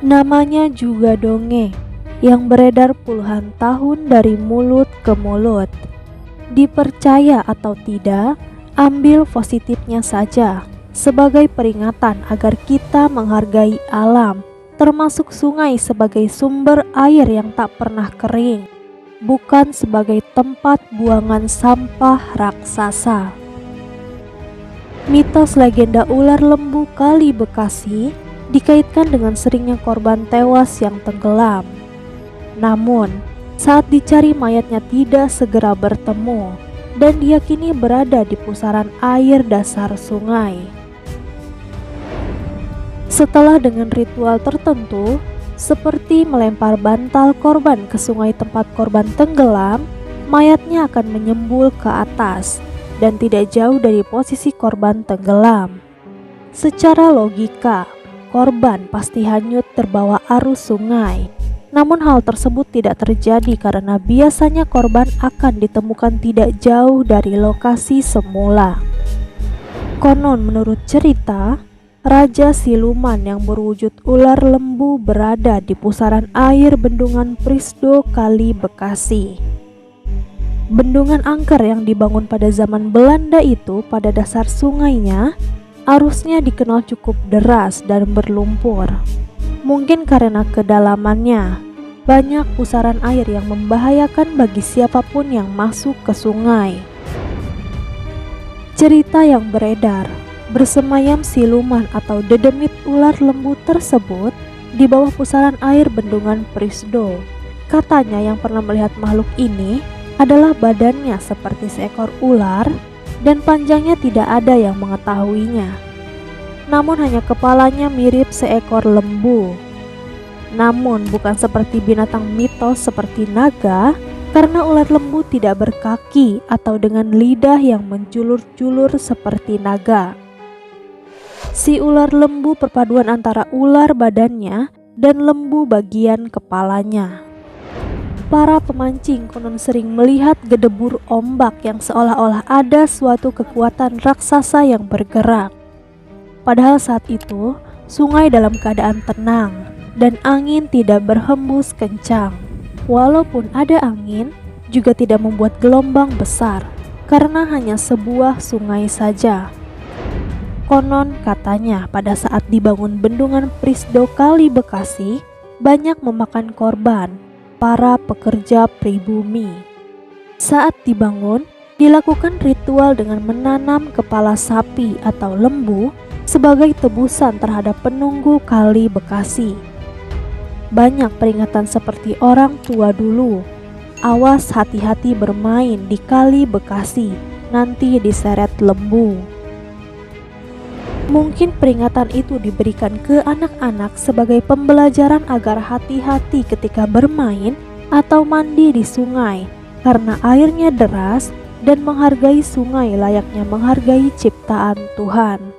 Namanya juga dongeng yang beredar puluhan tahun dari mulut ke mulut. Dipercaya atau tidak, ambil positifnya saja sebagai peringatan agar kita menghargai alam, termasuk sungai sebagai sumber air yang tak pernah kering, bukan sebagai tempat buangan sampah raksasa. Mitos legenda ular lembu Kali Bekasi dikaitkan dengan seringnya korban tewas yang tenggelam. Namun, saat dicari mayatnya tidak segera bertemu dan diyakini berada di pusaran air dasar sungai. Setelah dengan ritual tertentu, seperti melempar bantal korban ke sungai tempat korban tenggelam, mayatnya akan menyembul ke atas dan tidak jauh dari posisi korban tenggelam. Secara logika, korban pasti hanyut terbawa arus sungai. Namun hal tersebut tidak terjadi karena biasanya korban akan ditemukan tidak jauh dari lokasi semula. Konon menurut cerita, Raja Siluman yang berwujud ular lembu berada di pusaran air bendungan Prisdo Kali Bekasi. Bendungan angker yang dibangun pada zaman Belanda itu pada dasar sungainya arusnya dikenal cukup deras dan berlumpur. Mungkin karena kedalamannya, banyak pusaran air yang membahayakan bagi siapapun yang masuk ke sungai. Cerita yang beredar, bersemayam siluman atau dedemit ular lembu tersebut di bawah pusaran air bendungan Prisdo. Katanya yang pernah melihat makhluk ini adalah badannya seperti seekor ular dan panjangnya tidak ada yang mengetahuinya. Namun hanya kepalanya mirip seekor lembu. Namun bukan seperti binatang mitos seperti naga, karena ular lembu tidak berkaki atau dengan lidah yang menjulur-julur seperti naga. Si ular lembu perpaduan antara ular badannya dan lembu bagian kepalanya. Para pemancing konon sering melihat gedebur ombak yang seolah-olah ada suatu kekuatan raksasa yang bergerak. Padahal saat itu, sungai dalam keadaan tenang dan angin tidak berhembus kencang. Walaupun ada angin, juga tidak membuat gelombang besar karena hanya sebuah sungai saja. Konon katanya pada saat dibangun bendungan Prisdo Kali Bekasi, banyak memakan korban para pekerja pribumi. Saat dibangun, dilakukan ritual dengan menanam kepala sapi atau lembu sebagai tebusan terhadap penunggu Kali Bekasi. Banyak peringatan seperti orang tua dulu, awas hati-hati bermain di Kali Bekasi, nanti diseret lembu. Mungkin peringatan itu diberikan ke anak-anak sebagai pembelajaran agar hati-hati ketika bermain atau mandi di sungai, karena airnya deras dan menghargai sungai layaknya menghargai ciptaan Tuhan.